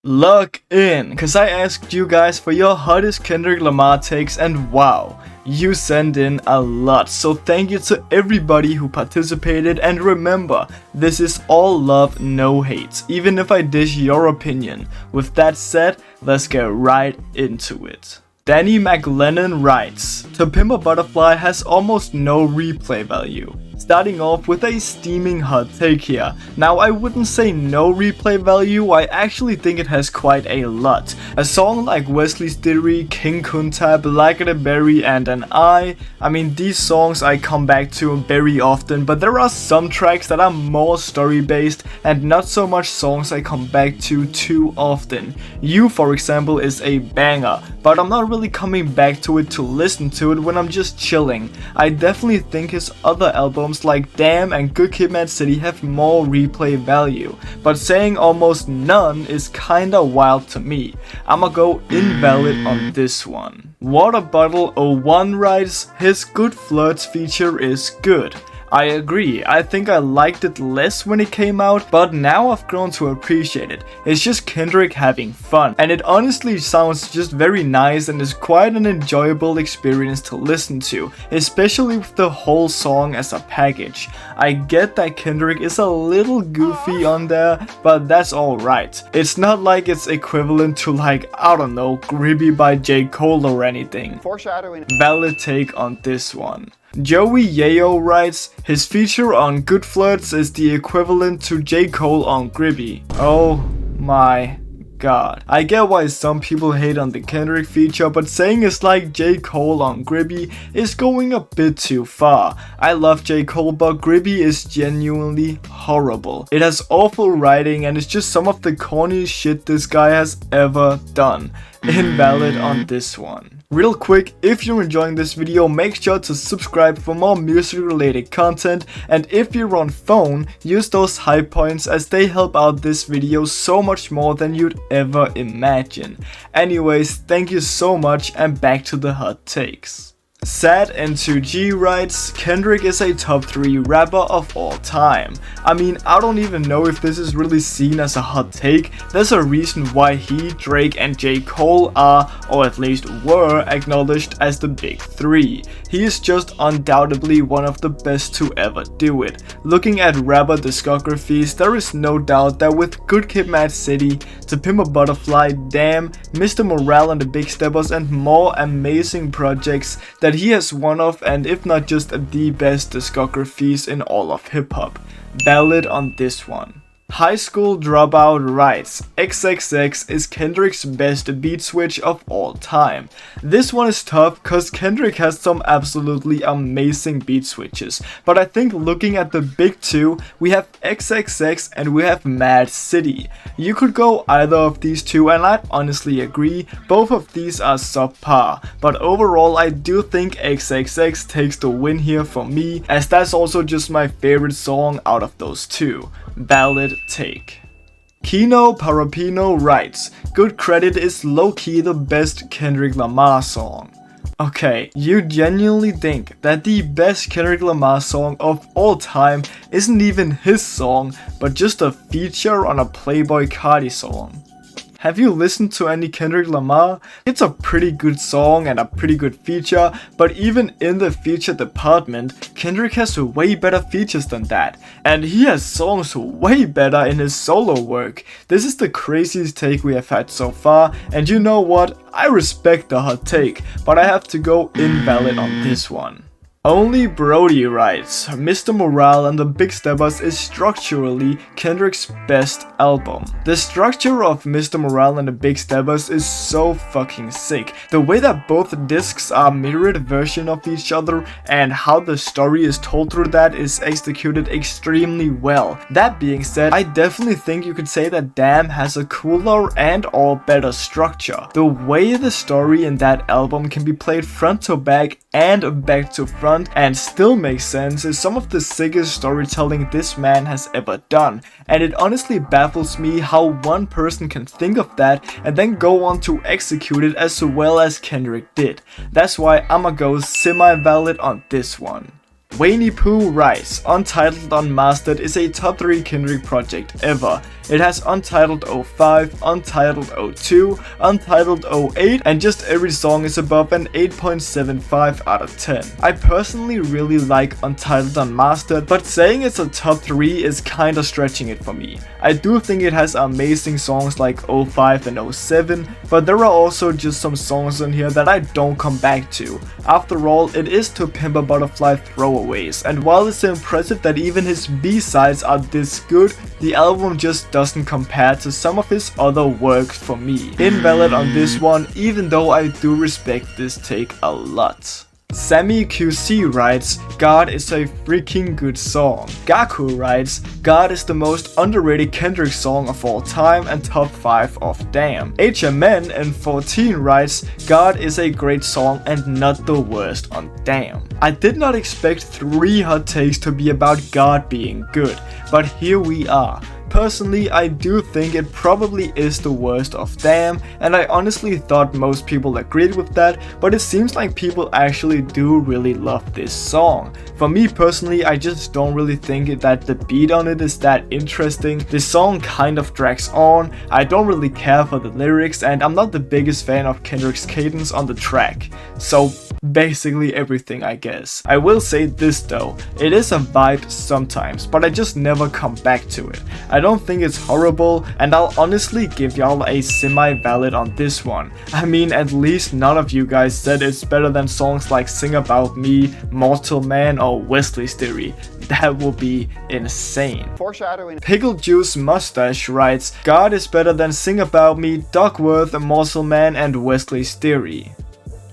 Look in, cause I asked you guys for your hottest Kendrick Lamar takes and wow, you sent in a lot, so thank you to everybody who participated, and remember, this is all love, no hate, even if I dish your opinion. With that said, let's get right into it. Danny McLennan writes, "To Pimp A Butterfly has almost no replay value." Starting off with a steaming hot take here. Now I wouldn't say no replay value, I actually think it has quite a lot. A song like Wesley's Theory, King Kunta, Like It a Berry and I mean these songs I come back to very often, but there are some tracks that are more story based and not so much songs I come back to too often. You for example is a banger, but I'm not really coming back to it to listen to it when I'm just chilling. I definitely think his other albums like Damn and Good Kid, M.A.A.d City have more replay value, but saying almost none is kinda wild to me. I'ma go invalid on this one. Water Bottle 01 writes, "His Good Flirts feature is good." I agree, I think I liked it less when it came out, but now I've grown to appreciate it. It's just Kendrick having fun, and it honestly sounds just very nice and is quite an enjoyable experience to listen to, especially with the whole song as a package. I get that Kendrick is a little goofy on there, but that's alright. It's not like it's equivalent to like, I don't know, Grippy by J. Cole or anything. Foreshadowing. Valid take on this one. Joey Yayo writes, "His feature on Good Flirts is the equivalent to J. Cole on Grippy." Oh my god. I get why some people hate on the Kendrick feature, but saying it's like J. Cole on Grippy is going a bit too far. I love J. Cole, but Grippy is genuinely horrible. It has awful writing and it's just some of the corniest shit this guy has ever done. Invalid on this one. Real quick, if you're enjoying this video, make sure to subscribe for more music related content, and if you're on phone, use those hype points as they help out this video so much more than you'd ever imagine. Anyways, thank you so much and back to the hot takes. Sad N2G writes, "Kendrick is a top 3 rapper of all time." I mean, I don't even know if this is really seen as a hot take. There's a reason why he, Drake and J. Cole are, or at least were, acknowledged as the big 3. He is just undoubtedly one of the best to ever do it. Looking at rapper discographies, there is no doubt that with Good Kid, M.A.A.d City, To Pimp A Butterfly, Damn, Mr. Morale and the Big Steppers and more amazing projects, that he has one of, and if not just the best discographies in all of hip hop. Valid on this one. High School Dropout writes, "XXX is Kendrick's best beat switch of all time." This one is tough cause Kendrick has some absolutely amazing beat switches, but I think looking at the big 2, we have XXX and we have M.A.A.d City. You could go either of these two and I'd honestly agree, both of these are subpar, but overall I do think XXX takes the win here for me, as that's also just my favorite song out of those two. Valid take. Kino Parapino writes, "Good Credit is low-key the best Kendrick Lamar song." Okay, you genuinely think that the best Kendrick Lamar song of all time isn't even his song, but just a feature on a Playboi Carti song? Have you listened to any Kendrick Lamar? It's a pretty good song and a pretty good feature, but even in the feature department, Kendrick has way better features than that. And he has songs way better in his solo work. This is the craziest take we have had so far, and you know what? I respect the hot take, but I have to go invalid on this one. Only Brody writes, "Mr. Morale and the Big Steppers is structurally Kendrick's best album." The structure of Mr. Morale and the Big Steppers is so fucking sick. The way that both discs are mirrored version of each other and how the story is told through that is executed extremely well. That being said, I definitely think you could say that Damn has a cooler and or better structure. The way the story in that album can be played front to back and back to front and still makes sense is some of the sickest storytelling this man has ever done, and it honestly baffles me how one person can think of that and then go on to execute it as well as Kendrick did. That's why I'ma go semi-valid on this one. Wayne Pooh writes, "Untitled Unmastered is a top 3 Kendrick project ever. It has Untitled 05, Untitled 02, Untitled 08, and just every song is above an 8.75 out of 10. I personally really like Untitled Unmastered, but saying it's a top 3 is kinda stretching it for me. I do think it has amazing songs like 05 and 07, but there are also just some songs on here that I don't come back to. After all, it is to Pimp A Butterfly throwaways, and while it's impressive that even his B-sides are this good, the album just doesn't compare to some of his other works for me. Invalid on this one, even though I do respect this take a lot. Sammy QC writes, God is a freaking good song. Gaku writes, God is the most underrated Kendrick song of all time and top 5 of damn. HMN in 14 writes, God is a great song and not the worst on damn. I did not expect 3 hot takes to be about God being good, but here we are. Personally, I do think it probably is the worst of damn, and I honestly thought most people agreed with that, but it seems like people actually do really love this song. For me personally, I just don't really think that the beat on it is that interesting. The song kind of drags on, I don't really care for the lyrics, and I'm not the biggest fan of Kendrick's cadence on the track. So basically everything, I guess. I will say this though, it is a vibe sometimes, but I just never come back to it. I don't think it's horrible, and I'll honestly give y'all a semi-valid on this one. I mean, at least none of you guys said it's better than songs like Sing About Me, Mortal Man, or Wesley's Theory. That will be insane. Foreshadowing. Pickle Juice Mustache writes, God is better than Sing About Me, Duckworth, Mortal Man, and Wesley's Theory.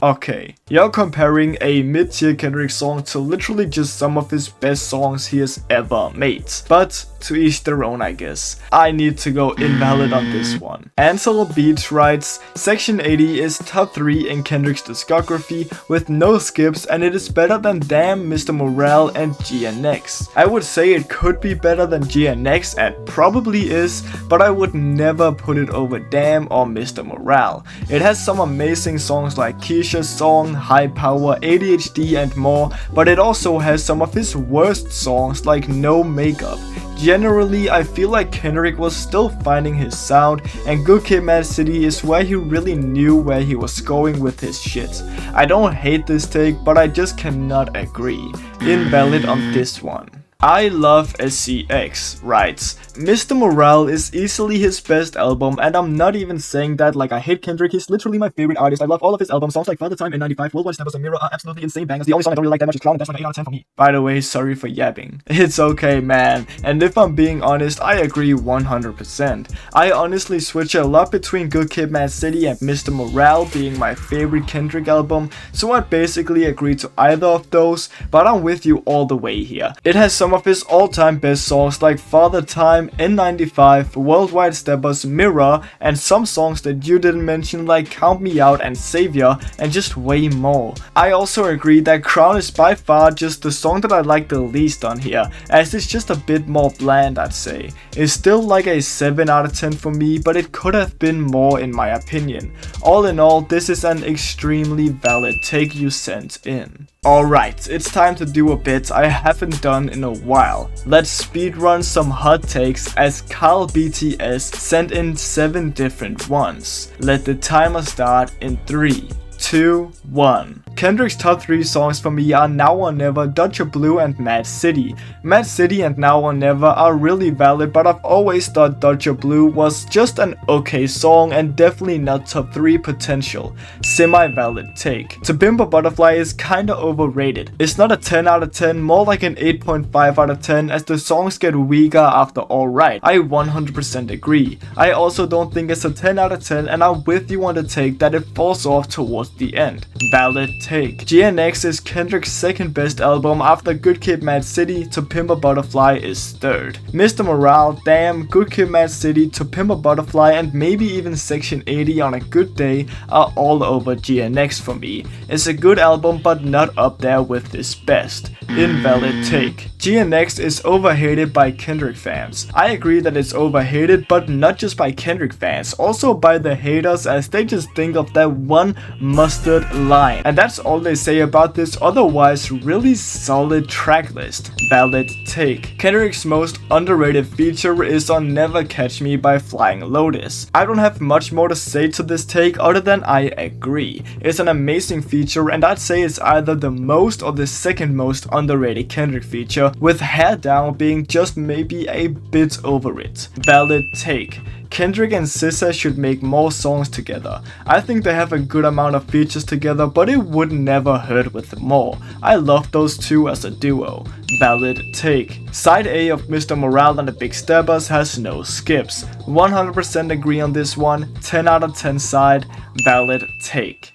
Okay, you're comparing a mid-tier Kendrick song to literally just some of his best songs he has ever made. But to each their own, I guess. I need to go invalid on this one. Ansel Beats writes, Section 80 is top 3 in Kendrick's discography with no skips, and it is better than Damn, Mr. Morale, and GNX. I would say it could be better than GNX, and probably is, but I would never put it over Damn or Mr. Morale. It has some amazing songs like Keisha's Song, High Power, ADHD, and more, but it also has some of his worst songs like No Makeup. Generally, I feel like Kendrick was still finding his sound, and Good Kid, M.A.A.d City is where he really knew where he was going with his shit. I don't hate this take, but I just cannot agree. Invalid on this one. I Love SCX writes, Mr. Morale is easily his best album, and I'm not even saying that like I hate Kendrick. He's literally my favorite artist. I love all of his albums. Songs like Father Time and 95, Worldwide Steppers and M.A.A.d are absolutely insane bangers. The only song I don't really like that much is Clown, and that's like an 8 out of 10 for me. By the way, sorry for yapping. It's okay, man. And if I'm being honest, I agree 100%. I honestly switch a lot between Good Kid, M.A.A.d City and Mr. Morale being my favorite Kendrick album, so I basically agree to either of those, but I'm with you all the way here. It has some of his all-time best songs like Father Time, N95, Worldwide Steppers, Mirror, and some songs that you didn't mention like Count Me Out and Savior, and just way more. I also agree that Crown is by far just the song that I like the least on here, as it's just a bit more bland, I'd say. It's still like a 7 out of 10 for me, but it could have been more in my opinion. All in all, this is an extremely valid take you sent in. Alright, it's time to do a bit I haven't done in a while. Let's speedrun some hot takes as Carl BTS sent in 7 different ones. Let the timer start in 3, 2, 1. Kendrick's top 3 songs for me are Now or Never, Dodger Blue, and M.A.A.d City. M.A.A.d City and Now or Never are really valid, but I've always thought Dodger Blue was just an okay song and definitely not top 3 potential. Semi-valid take. To Pimp A Butterfly is kinda overrated. It's not a 10 out of 10, more like an 8.5 out of 10 as the songs get weaker after Alright. I 100% agree. I also don't think it's a 10 out of 10, and I'm with you on the take that it falls off towards the end. Valid take. GNX is Kendrick's second best album after Good Kid, M.A.A.d City to Pimp A Butterfly is third. Mr. Morale, Damn, Good Kid, M.A.A.d City to Pimp A Butterfly, and maybe even Section 80 on a good day are all over GNX for me. It's a good album but not up there with this best. Invalid take. GNX is overhated by Kendrick fans. I agree that it's overhated, but not just by Kendrick fans, also by the haters, as they just think of that one must Busted line. And that's all they say about this otherwise really solid track list. Valid take. Kendrick's most underrated feature is on Never Catch Me by Flying Lotus. I don't have much more to say to this take other than I agree. It's an amazing feature and I'd say it's either the most or the second most underrated Kendrick feature, with Hair Down being just maybe a bit over it. Valid take. Kendrick and SZA should make more songs together. I think they have a good amount of features together, but it would never hurt with more. I love those two as a duo. Valid take. Side A of Mr. Morale and the Big Steppers has no skips. 100% agree on this one. 10 out of 10 side. Valid take.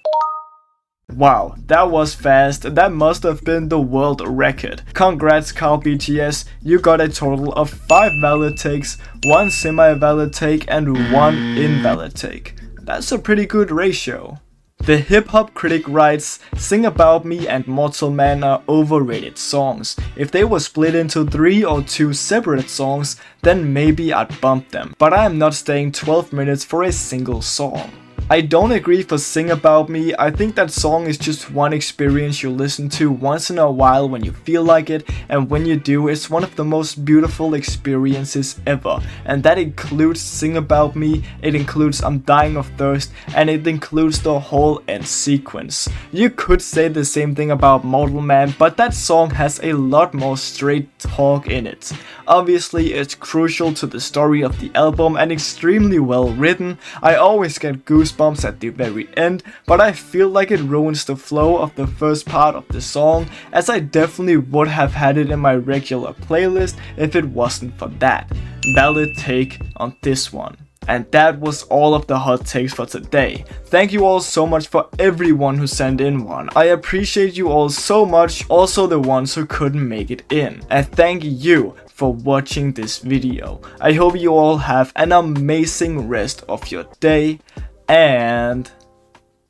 Wow, that was fast. That must have been the world record. Congrats Carl BTS, you got a total of 5 valid takes, 1 semi-valid take and 1 invalid take. That's a pretty good ratio. The hip hop critic writes, Sing About Me and Mortal Man are overrated songs. If they were split into 3 or 2 separate songs, then maybe I'd bump them. But I am not staying 12 minutes for a single song. I don't agree for Sing About Me. I think that song is just one experience you listen to once in a while when you feel like it, and when you do, it's one of the most beautiful experiences ever. And that includes Sing About Me, it includes I'm Dying of Thirst, and it includes the whole end sequence. You could say the same thing about Mortal Man, but that song has a lot more straight talk in it. Obviously, it's crucial to the story of the album and extremely well written. I always get goosebumps at the very end, but I feel like it ruins the flow of the first part of the song, as I definitely would have had it in my regular playlist if it wasn't for that. Valid take on this one. And that was all of the hot takes for today. Thank you all so much for everyone who sent in one. I appreciate you all so much, also the ones who couldn't make it in. And thank you for watching this video. I hope you all have an amazing rest of your day, and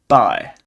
bye.